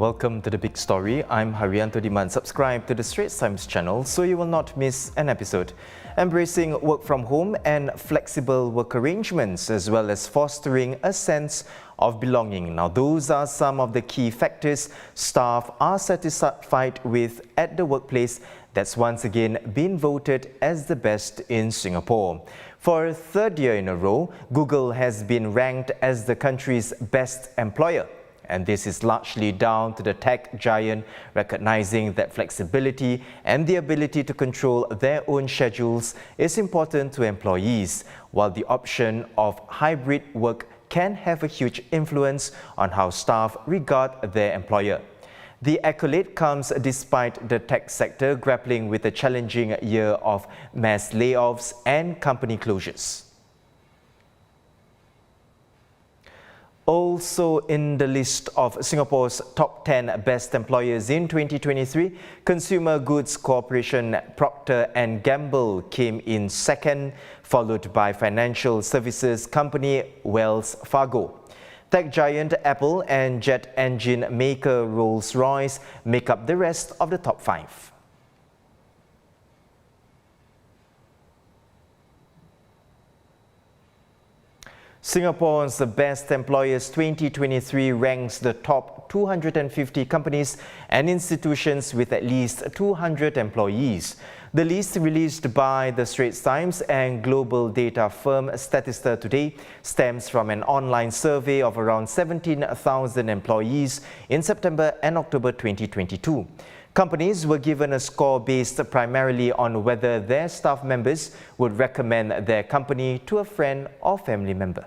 Welcome to The Big Story. I'm Haryanto Diman. Subscribe to the Straits Times channel so you will not miss an episode. Embracing work from home and flexible work arrangements, as well as fostering a sense of belonging. Now, those are some of the key factors staff are satisfied with at the workplace that's once again been voted as the best in Singapore. For a third year in a row, Google has been ranked as the country's best employer. And this is largely down to the tech giant recognizing that flexibility and the ability to control their own schedules is important to employees, while the option of hybrid work can have a huge influence on how staff regard their employer. The accolade comes despite the tech sector grappling with a challenging year of mass layoffs and company closures. Also in the list of Singapore's top 10 best employers in 2023, Consumer Goods Corporation Procter & Gamble came in second, followed by financial services company Wells Fargo. Tech giant Apple and jet engine maker Rolls-Royce make up the rest of the top 5. Singapore's Best Employers 2023 ranks the top 250 companies and institutions with at least 200 employees. The list released by the Straits Times and global data firm Statista today stems from an online survey of around 17,000 employees in September and October 2022. Companies were given a score based primarily on whether their staff members would recommend their company to a friend or family member.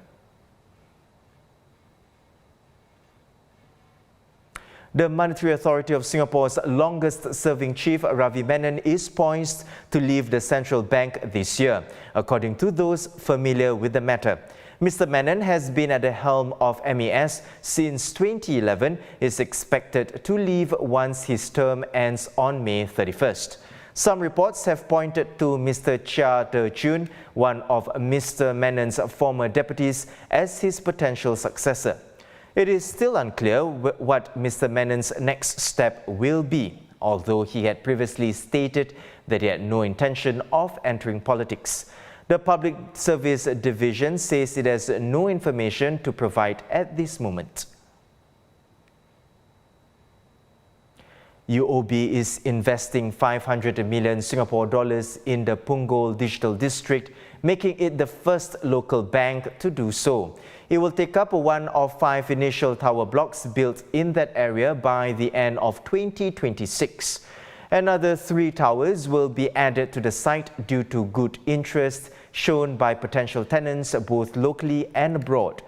The Monetary Authority of Singapore's longest-serving chief, RAVI MENON, is poised to leave the central bank this year, according to those familiar with the matter. Mr. Menon has been at the helm of MAS since 2011, is expected to leave once his term ends on May 31st. Some reports have pointed to Mr. Chia Te-Chun, one of Mr. Menon's former deputies, as his potential successor. It is still unclear what Mr. Menon's next step will be, although he had previously stated that he had no intention of entering politics. The Public Service Division says it has no information to provide at this moment. UOB is investing 500 million Singapore dollars in the PUNGGOL Digital District, making it the first local bank to do so. It will take up one of 5 initial tower blocks built in that area by the end of 2026. Another 3 towers will be added to the site due to good interest shown by potential tenants both locally and abroad.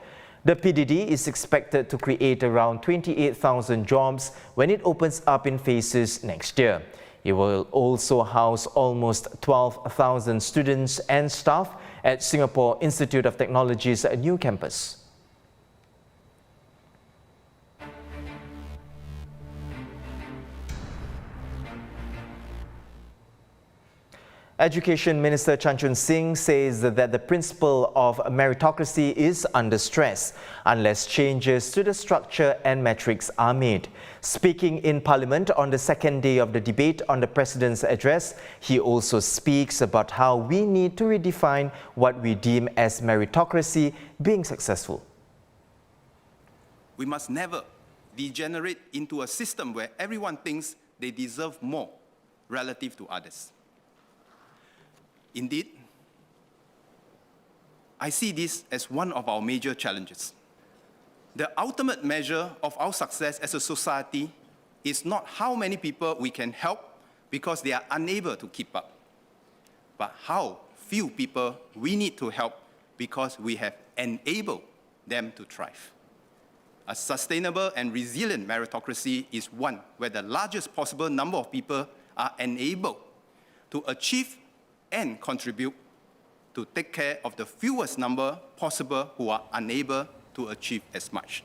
The PDD is expected to create around 28,000 jobs when it opens up in phases next year. It will also house almost 12,000 students and staff at Singapore Institute of Technology's new campus. Education Minister Chan Sing says that the principle of meritocracy is under stress unless changes to the structure and metrics are made. Speaking in Parliament on the second day of the debate on the President's address, he also speaks about how we need to redefine what we deem as meritocracy being successful. We must never degenerate into a system where everyone thinks they deserve more relative to others. Indeed, I see this as one of our major challenges. The ultimate measure of our success as a society is not how many people we can help because they are unable to keep up, but how few people we need to help because we have enabled them to thrive. A sustainable and resilient meritocracy is one where the largest possible number of people are enabled to achieve and contribute to take care of the fewest number possible who are unable to achieve as much.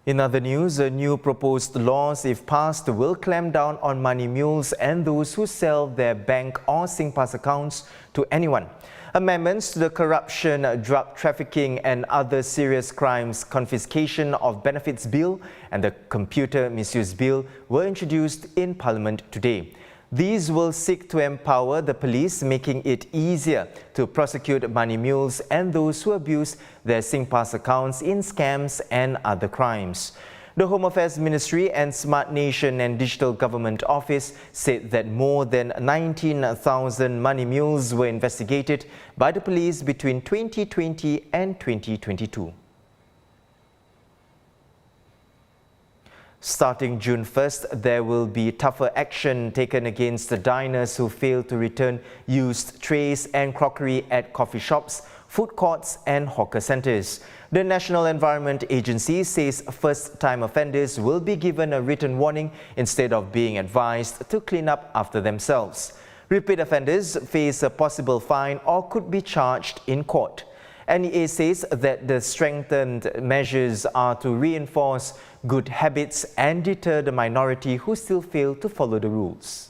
In other news, new proposed laws, if passed, will clamp down on money mules and those who sell their bank or SINGPASS accounts to anyone. Amendments to the Corruption, Drug Trafficking and Other Serious Crimes Confiscation of Benefits Bill and the Computer Misuse Bill were introduced in Parliament today. These will seek to empower the police, making it easier to prosecute money mules and those who abuse their SINGPASS accounts in scams and other crimes. The Home Affairs Ministry and Smart Nation and Digital Government Office said that more than 19,000 money mules were investigated by the police between 2020 and 2022. Starting June 1st, there will be tougher action taken against the diners who fail to return used trays and crockery at coffee shops, food courts and hawker centres. The National Environment Agency says first-time offenders will be given a written warning instead of being advised to clean up after themselves. Repeat offenders face a possible fine or could be charged in court. NEA says that the strengthened measures are to reinforce good habits and deter the minority who still fail to follow the rules.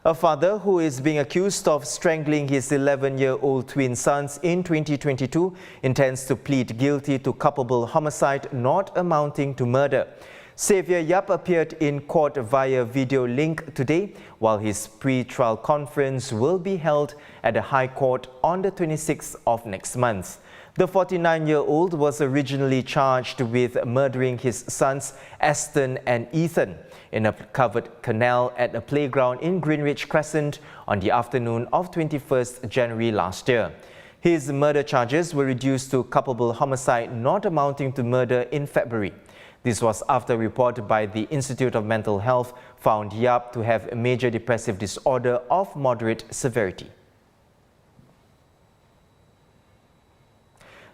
A father who is being accused of strangling his 11-year-old twin sons in 2022 intends to plead guilty to culpable homicide not amounting to murder. Xavier Yap appeared in court via video link today, while his pre-trial conference will be held at the High Court on the 26th of next month. The 49-year-old was originally charged with murdering his sons Aston and Ethan in a covered canal at a playground in Greenwich Crescent on the afternoon of 21st January last year. His murder charges were reduced to culpable homicide not amounting to murder in February. This was after a report by the Institute of Mental Health found Yap to have a major depressive disorder of moderate severity.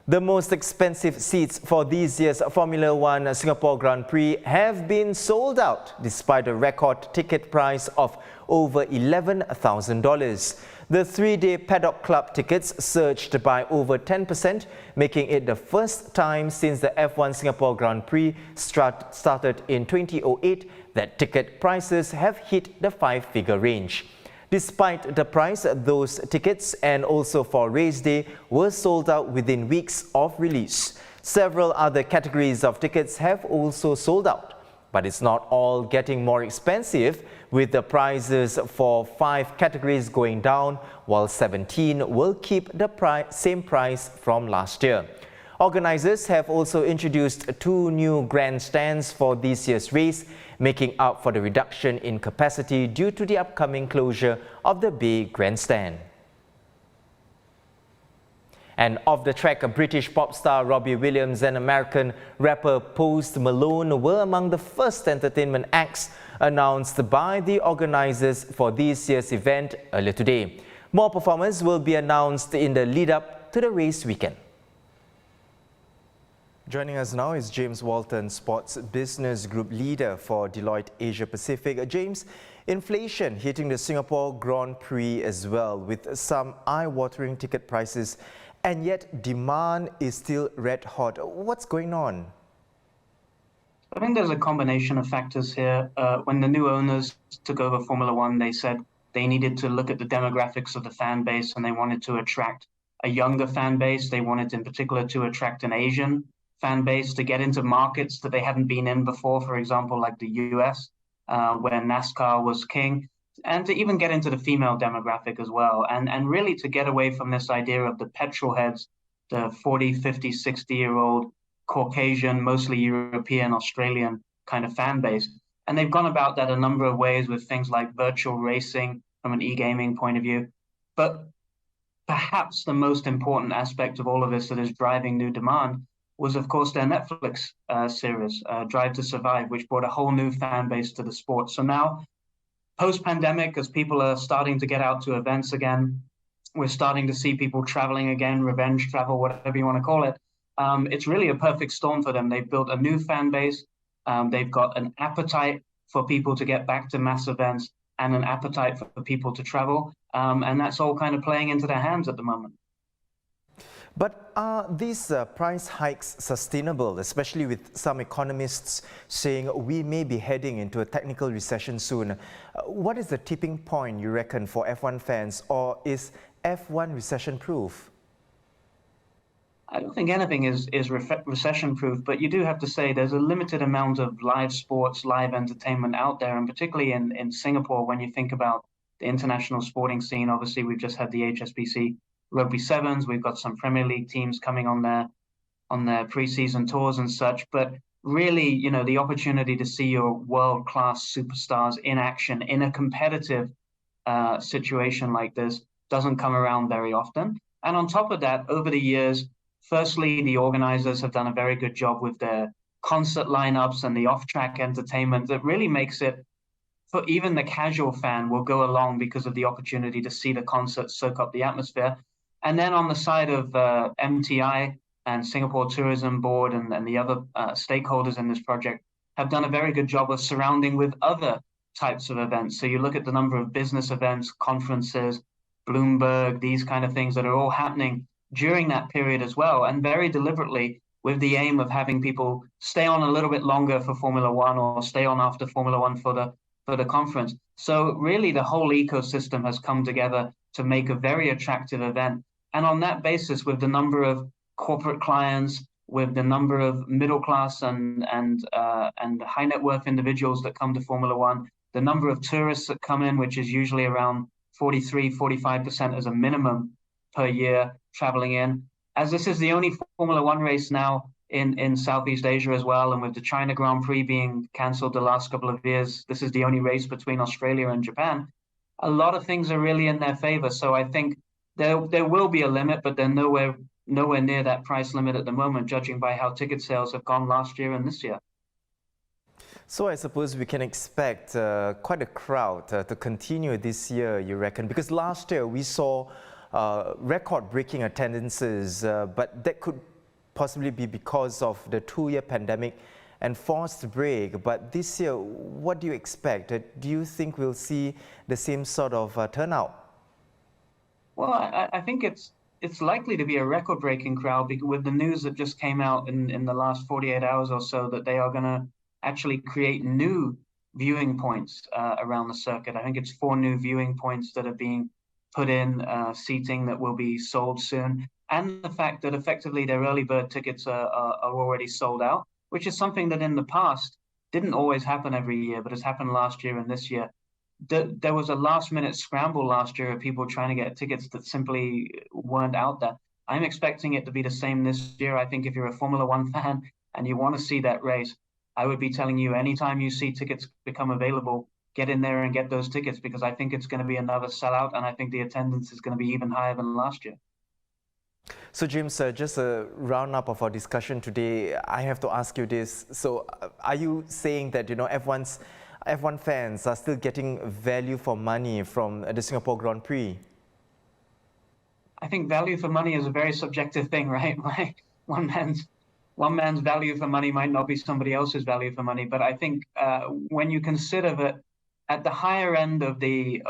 The most expensive seats for this year's Formula One Singapore Grand Prix have been sold out despite a record ticket price of over $11,000. The three-day Paddock Club tickets surged by over 10%, making it the first time since the F1 Singapore Grand Prix started in 2008 that ticket prices have hit the five-figure range. Despite the price, those tickets and also for race day were sold out within weeks of release. Several other categories of tickets have also sold out. But it's not all getting more expensive, with the prices for 5 categories going down, while 17 will keep the same price from last year. Organizers have also introduced 2 new grandstands for this year's race, making up for the reduction in capacity due to the upcoming closure of the Bay Grandstand. And off-the-track British pop star Robbie Williams and American rapper Post Malone were among the first entertainment acts announced by the organizers for this year's event earlier today. More performers will be announced in the lead-up to the race weekend. Joining us now is James Walton, Sports Business Group Leader for Deloitte Asia Pacific. James, inflation hitting the Singapore Grand Prix as well, with some eye-watering ticket prices, and yet demand is still red hot. What's going on? I think there's a combination of factors here. When the new owners took over Formula One, they said they needed to look at the demographics of the fan base, and they wanted to attract a younger fan base. They wanted in particular to attract an Asian fan base to get into markets that they hadn't been in before, for example, like the US, where NASCAR was king, and to even get into the female demographic as well. And really to get away from this idea of the petrol heads, the 40, 50, 60-year-old Caucasian, mostly European, Australian kind of fan base. And they've gone about that a number of ways with things like virtual racing from an e-gaming point of view. But perhaps the most important aspect of all of this that is driving new demand was, of course, their Netflix series, Drive to Survive, which brought a whole new fan base to the sport. So now, post-pandemic, as people are starting to get out to events again, we're starting to see people traveling again, revenge travel, whatever you want to call it. It's really a perfect storm for them. They've built a new fan base. They've got an appetite for people to get back to mass events and an appetite for people to travel. And that's all kind of playing into their hands at the moment. But are these price hikes sustainable, especially with some economists saying we may be heading into a technical recession soon? What is the tipping point, you reckon, for F1 fans, or is F1 recession-proof? I don't think anything is recession-proof, but you do have to say there's a limited amount of live sports, live entertainment out there, and particularly in Singapore, when you think about the international sporting scene. Obviously, we've just had the HSBC Rugby Sevens. We've got some Premier League teams coming on their pre-season tours and such. But really, you know, the opportunity to see your world-class superstars in action in a competitive situation like this doesn't come around very often. And on top of that, over the years, firstly, the organizers have done a very good job with their concert lineups and the off-track entertainment that really makes it, for even the casual fan, will go along because of the opportunity to see the concert, soak up the atmosphere. And then on the side of MTI and Singapore Tourism Board and the other stakeholders in this project have done a very good job of surrounding with other types of events. So you look at the number of business events, conferences, Bloomberg, these kind of things that are all happening during that period as well, and very deliberately with the aim of having people stay on a little bit longer for Formula One or stay on after Formula One for the conference. So really the whole ecosystem has come together to make a very attractive event. And on that basis, with the number of corporate clients, with the number of middle class and high net worth individuals that come to Formula One, the number of tourists that come in, which is usually around 45% as a minimum per year traveling in, as this is the only Formula One race now in Southeast Asia as well, and with the China Grand Prix being cancelled the last couple of years, this is the only race between Australia and Japan. A lot of things are really in their favor. So I think there will be a limit, but they're nowhere near that price limit at the moment, judging by how ticket sales have gone last year and this year. So I suppose we can expect quite a crowd to continue this year, you reckon? Because last year we saw record-breaking attendances, but that could possibly be because of the 2-year pandemic and forced break. But this year, what do you expect? Do you think we'll see the same sort of turnout? Well, I think it's likely to be a record-breaking crowd with the news that just came out in the last 48 hours or so that they are going to actually create new viewing points around the circuit. I think it's 4 new viewing points that are being put in, seating that will be sold soon. And the fact that effectively their early bird tickets are already sold out, which is something that in the past didn't always happen every year, but has happened last year and this year. There was a last-minute scramble last year of people trying to get tickets that simply weren't out there. I'm expecting it to be the same this year. I think if you're a Formula One fan and you want to see that race, I would be telling you anytime you see tickets become available, get in there and get those tickets, because I think it's going to be another sellout, and I think the attendance is going to be even higher than last year. So James, just a round-up of our discussion today, I have to ask you this. So are you saying that, you know, F1 fans are still getting value for money from the Singapore Grand Prix? I think value for money is a very subjective thing, right? One man's value for money might not be somebody else's value for money. But I think when you consider that at the higher end of the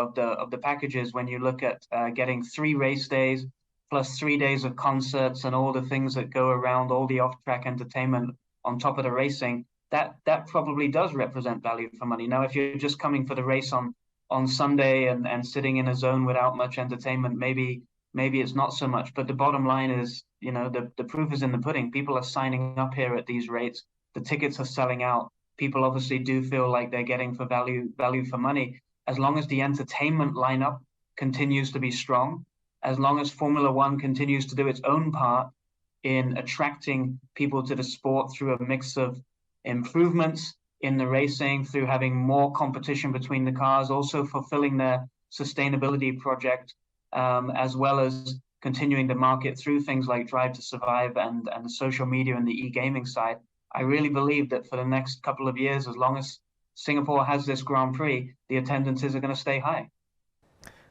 packages, when you look at getting 3 race days plus 3 days of concerts and all the things that go around, all the off-track entertainment on top of the racing, that probably does represent value for money. Now, if you're just coming for the race on Sunday and sitting in a zone without much entertainment, maybe it's not so much. But the bottom line is, you know, the proof is in the pudding. People are signing up here at these rates. The tickets are selling out. People obviously do feel like they're getting for value for money. As long as the entertainment lineup continues to be strong, as long as Formula One continues to do its own part in attracting people to the sport through a mix of improvements in the racing, through having more competition between the cars, also fulfilling their sustainability project, as well as continuing to market through things like Drive to Survive and the social media and the e-gaming side. I really believe that for the next couple of years, as long as Singapore has this Grand Prix, the attendances are going to stay high.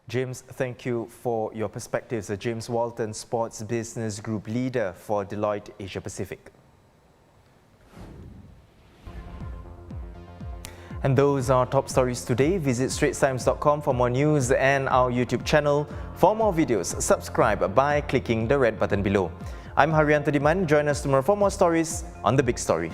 James, thank you for your perspectives. James Walton, Sports Business Group Leader for Deloitte Asia Pacific. And those are top stories today. Visit straitstimes.com for more news and our YouTube channel. For more videos, subscribe by clicking the red button below. I'm Haryanto Diman. Join us tomorrow for more stories on The Big Story.